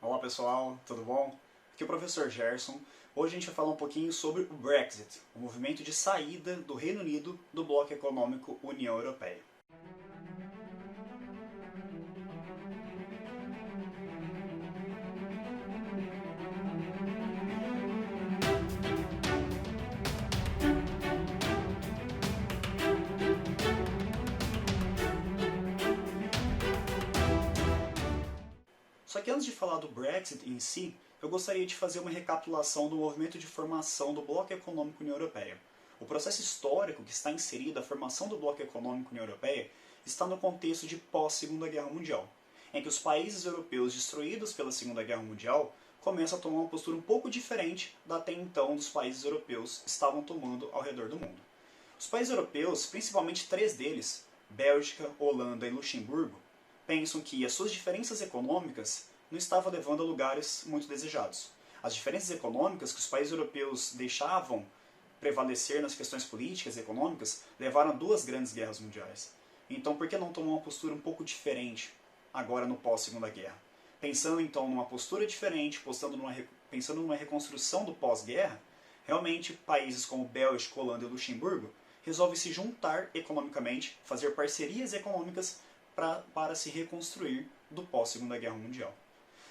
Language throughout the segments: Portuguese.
Olá pessoal, tudo bom? Aqui é o professor Gerson. Hoje a gente vai falar um pouquinho sobre o Brexit, o movimento de saída do Reino Unido do bloco econômico União Europeia. Só que antes de falar do Brexit em si, eu gostaria de fazer uma recapitulação do movimento de formação do Bloco Econômico União Europeia. O processo histórico que está inserido a formação do Bloco Econômico União Europeia está no contexto de pós-Segunda Guerra Mundial, em que os países europeus destruídos pela Segunda Guerra Mundial começam a tomar uma postura um pouco diferente da até então dos países europeus estavam tomando ao redor do mundo. Os países europeus, principalmente três deles, Bélgica, Holanda e Luxemburgo, pensam que as suas diferenças econômicas não estavam levando a lugares muito desejados. As diferenças econômicas que os países europeus deixavam prevalecer nas questões políticas e econômicas levaram a duas grandes guerras mundiais. Então, por que não tomar uma postura um pouco diferente agora no pós-Segunda Guerra? Pensando então numa postura diferente, pensando numa reconstrução do pós-guerra, realmente países como Bélgica, Holanda e Luxemburgo resolvem se juntar economicamente, fazer parcerias econômicas para se reconstruir do pós-Segunda Guerra Mundial.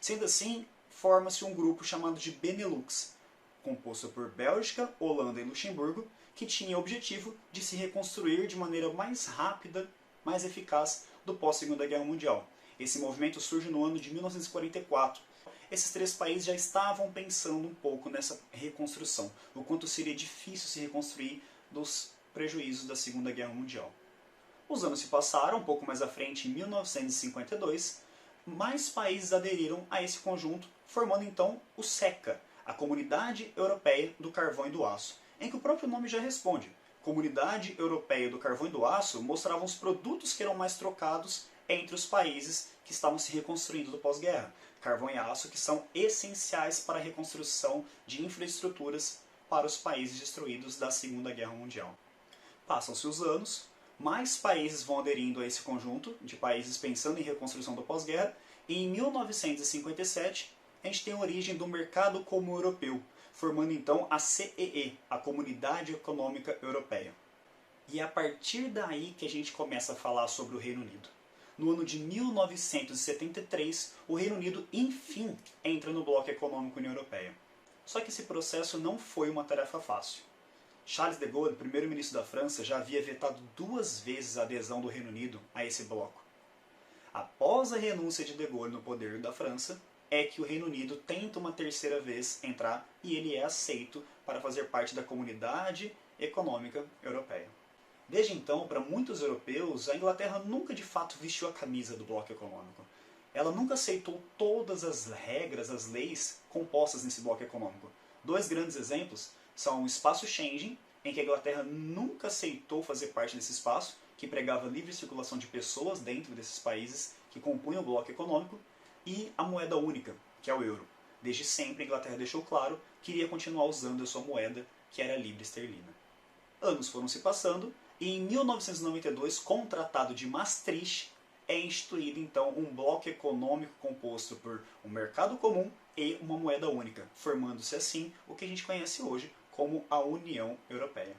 Sendo assim, forma-se um grupo chamado de Benelux, composto por Bélgica, Holanda e Luxemburgo, que tinha o objetivo de se reconstruir de maneira mais rápida, mais eficaz do pós-Segunda Guerra Mundial. Esse movimento surge no ano de 1944. Esses três países já estavam pensando um pouco nessa reconstrução, o quanto seria difícil se reconstruir dos prejuízos da Segunda Guerra Mundial. Os anos se passaram, um pouco mais à frente, em 1952, mais países aderiram a esse conjunto, formando então o SECA, a Comunidade Europeia do Carvão e do Aço, em que o próprio nome já responde. Comunidade Europeia do Carvão e do Aço mostrava os produtos que eram mais trocados entre os países que estavam se reconstruindo do pós-guerra. Carvão e aço que são essenciais para a reconstrução de infraestruturas para os países destruídos da Segunda Guerra Mundial. Passam-se os anos, mais países vão aderindo a esse conjunto de países pensando em reconstrução do pós-guerra, e em 1957 a gente tem a origem do Mercado Comum Europeu, formando então a CEE, a Comunidade Econômica Europeia. E é a partir daí que a gente começa a falar sobre o Reino Unido. No ano de 1973, o Reino Unido, enfim, entra no Bloco Econômico União Europeia. Só que esse processo não foi uma tarefa fácil. Charles de Gaulle, primeiro-ministro da França, já havia vetado 2 vezes a adesão do Reino Unido a esse bloco. Após a renúncia de Gaulle no poder da França, é que o Reino Unido tenta uma terceira vez entrar e ele é aceito para fazer parte da Comunidade Econômica Europeia. Desde então, para muitos europeus, a Inglaterra nunca de fato vestiu a camisa do bloco econômico. Ela nunca aceitou todas as regras, as leis compostas nesse bloco econômico. 2 grandes exemplos são o espaço Schengen, em que a Inglaterra nunca aceitou fazer parte desse espaço, que pregava livre circulação de pessoas dentro desses países que compunham o bloco econômico, e a moeda única, que é o euro. Desde sempre a Inglaterra deixou claro que iria continuar usando a sua moeda, que era a libra esterlina. Anos foram se passando, e em 1992, com o Tratado de Maastricht, é instituído então um bloco econômico composto por um mercado comum e uma moeda única, formando-se assim o que a gente conhece hoje como a União Europeia.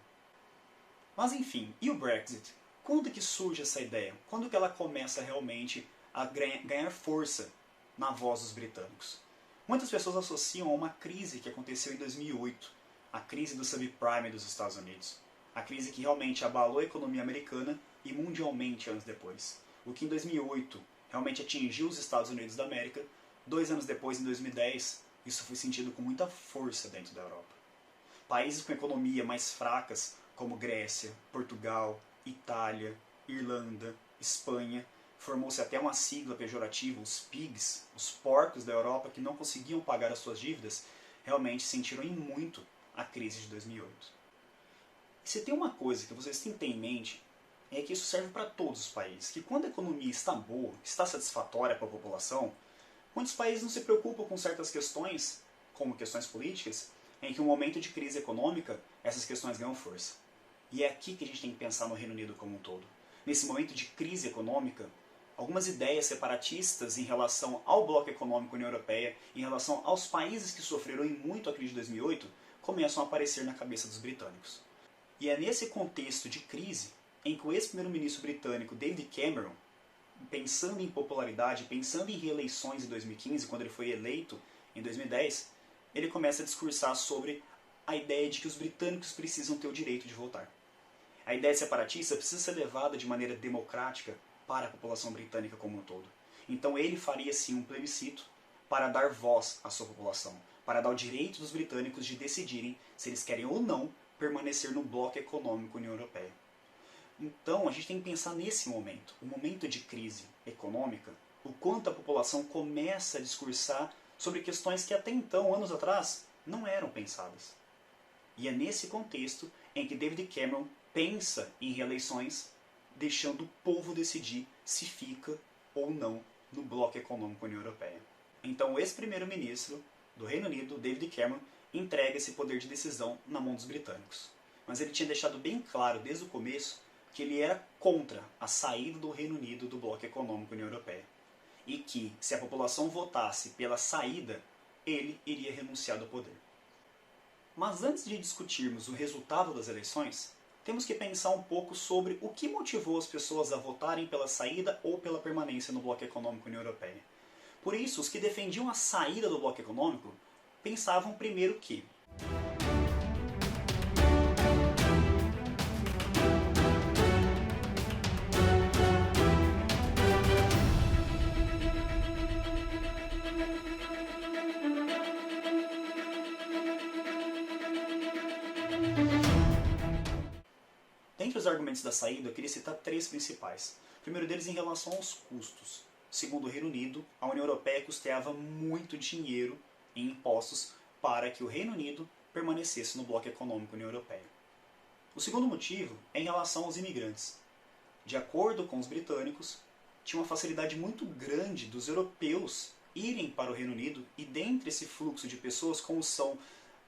Mas enfim, e o Brexit? Quando que surge essa ideia? Quando que ela começa realmente a ganhar força na voz dos britânicos? Muitas pessoas associam a uma crise que aconteceu em 2008, a crise do subprime dos Estados Unidos. A crise que realmente abalou a economia americana e mundialmente anos depois. O que em 2008 realmente atingiu os Estados Unidos da América, 2 anos depois, em 2010, isso foi sentido com muita força dentro da Europa. Países com economia mais fracas, como Grécia, Portugal, Itália, Irlanda, Espanha, formou-se até uma sigla pejorativa, os PIGs, os porcos da Europa que não conseguiam pagar as suas dívidas, realmente sentiram em muito a crise de 2008. E se tem uma coisa que vocês têm que ter em mente, é que isso serve para todos os países, que quando a economia está boa, está satisfatória para a população, muitos países não se preocupam com certas questões, como questões políticas, em que um momento de crise econômica, essas questões ganham força. E é aqui que a gente tem que pensar no Reino Unido como um todo. Nesse momento de crise econômica, Algumas ideias separatistas em relação ao bloco econômico União Europeia, em relação aos países que sofreram muito a crise de 2008, começam a aparecer na cabeça dos britânicos. E é nesse contexto de crise em que o ex-primeiro-ministro britânico David Cameron, pensando em popularidade, pensando em reeleições em 2015, quando ele foi eleito em 2010, ele começa a discursar sobre a ideia de que os britânicos precisam ter o direito de votar. A ideia separatista precisa ser levada de maneira democrática para a população britânica como um todo. Então ele faria sim um plebiscito para dar voz à sua população, para dar o direito dos britânicos de decidirem se eles querem ou não permanecer no bloco econômico União Europeia. Então a gente tem que pensar nesse momento, o momento de crise econômica, o quanto a população começa a discursar sobre questões que até então, anos atrás, não eram pensadas. E é nesse contexto em que David Cameron pensa em reeleições, deixando o povo decidir se fica ou não no bloco econômico União Europeia. Então o ex-primeiro-ministro do Reino Unido, David Cameron, entrega esse poder de decisão na mão dos britânicos. Mas ele tinha deixado bem claro desde o começo que ele era contra a saída do Reino Unido do bloco econômico União Europeia. E que, se a população votasse pela saída, ele iria renunciar do poder. Mas antes de discutirmos o resultado das eleições, temos que pensar um pouco sobre o que motivou as pessoas a votarem pela saída ou pela permanência no bloco econômico União Europeia. Por isso, os que defendiam a saída do bloco econômico pensavam primeiro que dentre os argumentos da saída, eu queria citar três principais. O primeiro deles em relação aos custos. Segundo o Reino Unido, a União Europeia custeava muito dinheiro em impostos para que o Reino Unido permanecesse no bloco econômico União Europeia. O segundo motivo é em relação aos imigrantes. De acordo com os britânicos, tinha uma facilidade muito grande dos europeus irem para o Reino Unido e dentre esse fluxo de pessoas como são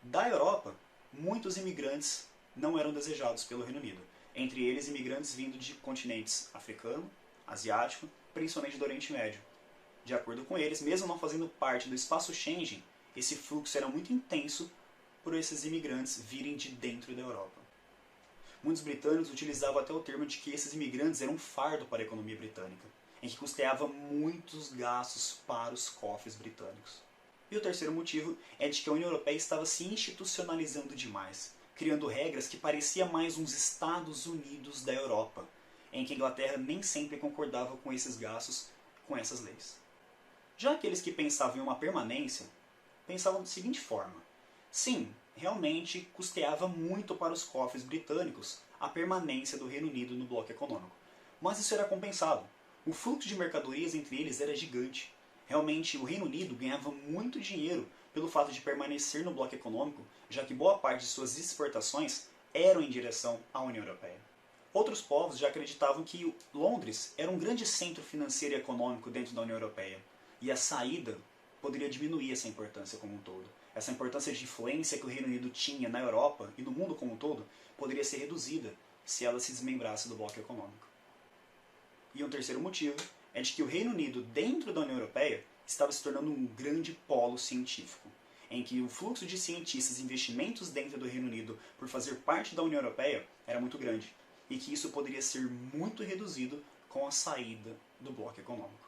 da Europa, muitos imigrantes não eram desejados pelo Reino Unido. Entre eles, imigrantes vindo de continentes africano, asiático, principalmente do Oriente Médio. De acordo com eles, mesmo não fazendo parte do espaço Schengen, esse fluxo era muito intenso por esses imigrantes virem de dentro da Europa. Muitos britânicos utilizavam até o termo de que esses imigrantes eram um fardo para a economia britânica, em que custeava muitos gastos para os cofres britânicos. E o terceiro motivo é de que a União Europeia estava se institucionalizando demais, criando regras que pareciam mais uns Estados Unidos da Europa, em que a Inglaterra nem sempre concordava com esses gastos, com essas leis. Já aqueles que pensavam em uma permanência, pensavam da seguinte forma: sim, realmente custeava muito para os cofres britânicos a permanência do Reino Unido no bloco econômico, mas isso era compensado. O fluxo de mercadorias entre eles era gigante. Realmente, o Reino Unido ganhava muito dinheiro pelo fato de permanecer no bloco econômico, já que boa parte de suas exportações eram em direção à União Europeia. Outros povos já acreditavam que Londres era um grande centro financeiro e econômico dentro da União Europeia, e a saída poderia diminuir essa importância como um todo. Essa importância de influência que o Reino Unido tinha na Europa e no mundo como um todo poderia ser reduzida se ela se desmembrasse do bloco econômico. E um terceiro motivo é de que o Reino Unido, dentro da União Europeia, estava se tornando um grande polo científico, em que o fluxo de cientistas e investimentos dentro do Reino Unido por fazer parte da União Europeia era muito grande, e que isso poderia ser muito reduzido com a saída do bloco econômico.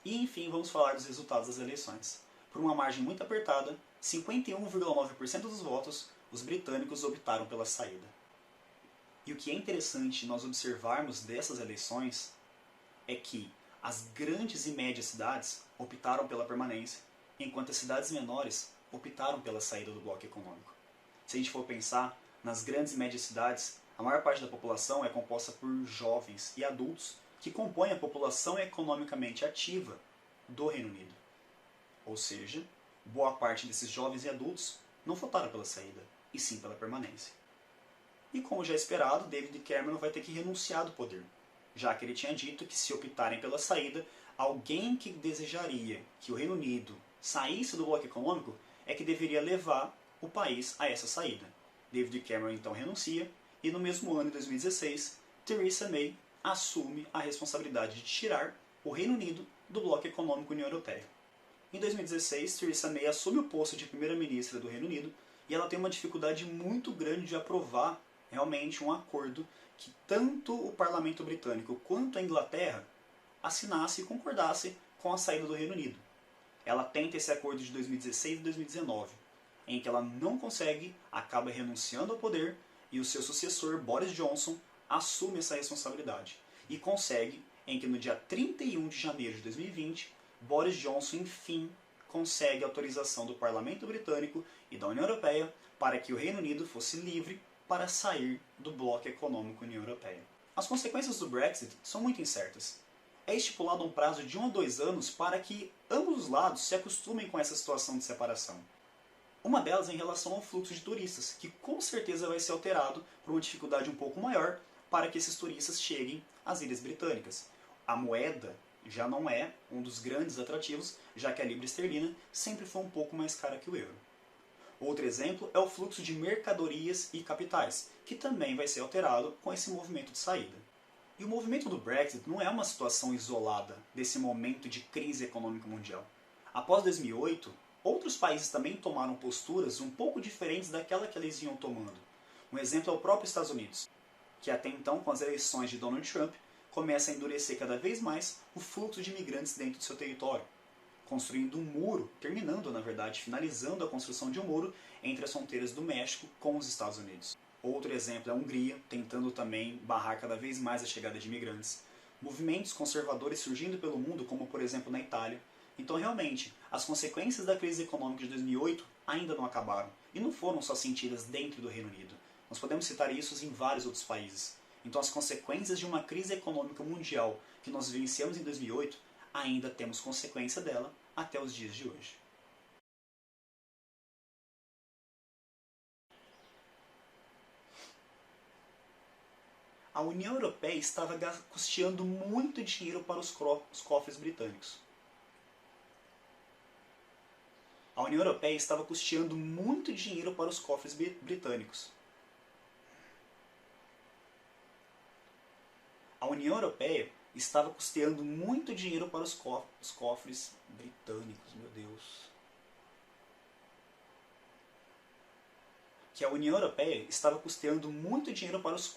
E enfim, vamos falar dos resultados das eleições. Por uma margem muito apertada, 51,9% dos votos, os britânicos optaram pela saída. E o que é interessante nós observarmos dessas eleições é que as grandes e médias cidades optaram pela permanência, enquanto as cidades menores optaram pela saída do bloco econômico. Se a gente for pensar, nas grandes e médias cidades, a maior parte da população é composta por jovens e adultos que compõem a população economicamente ativa do Reino Unido. Ou seja, boa parte desses jovens e adultos não votaram pela saída, e sim pela permanência. E como já esperado, David Cameron vai ter que renunciar do poder, já que ele tinha dito que se optarem pela saída, alguém que desejaria que o Reino Unido saísse do bloco econômico é que deveria levar o país a essa saída. David Cameron então renuncia e no mesmo ano, em 2016, Theresa May assume a responsabilidade de tirar o Reino Unido do bloco econômico União Europeia. Em 2016, Theresa May assume o posto de primeira-ministra do Reino Unido e ela tem uma dificuldade muito grande de aprovar realmente um acordo que tanto o parlamento britânico quanto a Inglaterra assinasse e concordasse com a saída do Reino Unido. Ela tenta esse acordo de 2016 e 2019, em que ela não consegue, acaba renunciando ao poder e o seu sucessor, Boris Johnson, assume essa responsabilidade. E consegue, em que no dia 31 de janeiro de 2020, Boris Johnson, enfim, consegue a autorização do Parlamento Britânico e da União Europeia para que o Reino Unido fosse livre para sair do bloco econômico União Europeia. As consequências do Brexit são muito incertas. É estipulado um prazo de 1 a 2 anos para que ambos os lados se acostumem com essa situação de separação. Uma delas é em relação ao fluxo de turistas, que com certeza vai ser alterado por uma dificuldade um pouco maior para que esses turistas cheguem às Ilhas Britânicas. A moeda já não é um dos grandes atrativos, já que a libra esterlina sempre foi um pouco mais cara que o euro. Outro exemplo é o fluxo de mercadorias e capitais, que também vai ser alterado com esse movimento de saída. E o movimento do Brexit não é uma situação isolada desse momento de crise econômica mundial. Após 2008, outros países também tomaram posturas um pouco diferentes daquela que eles iam tomando. Um exemplo é o próprio Estados Unidos, que até então, com as eleições de Donald Trump, começa a endurecer cada vez mais o fluxo de imigrantes dentro do seu território, construindo um muro, terminando, na verdade, finalizando a construção de um muro entre as fronteiras do México com os Estados Unidos. Outro exemplo é a Hungria, tentando também barrar cada vez mais a chegada de imigrantes. Movimentos conservadores surgindo pelo mundo, como por exemplo na Itália. Então, realmente, as consequências da crise econômica de 2008 ainda não acabaram, e não foram só sentidas dentro do Reino Unido. Nós podemos citar isso em vários outros países. Então, as consequências de uma crise econômica mundial que nós vivenciamos em 2008, ainda temos consequência dela até os dias de hoje. A União Europeia estava custeando muito dinheiro para os cofres britânicos. A União Europeia estava custeando muito dinheiro para os cofres britânicos. A União Europeia estava custeando muito dinheiro para os cofres britânicos, meu Deus. Que a União Europeia estava custeando muito dinheiro para os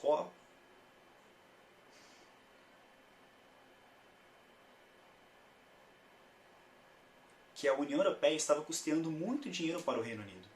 que a União Europeia estava custeando muito dinheiro para o Reino Unido.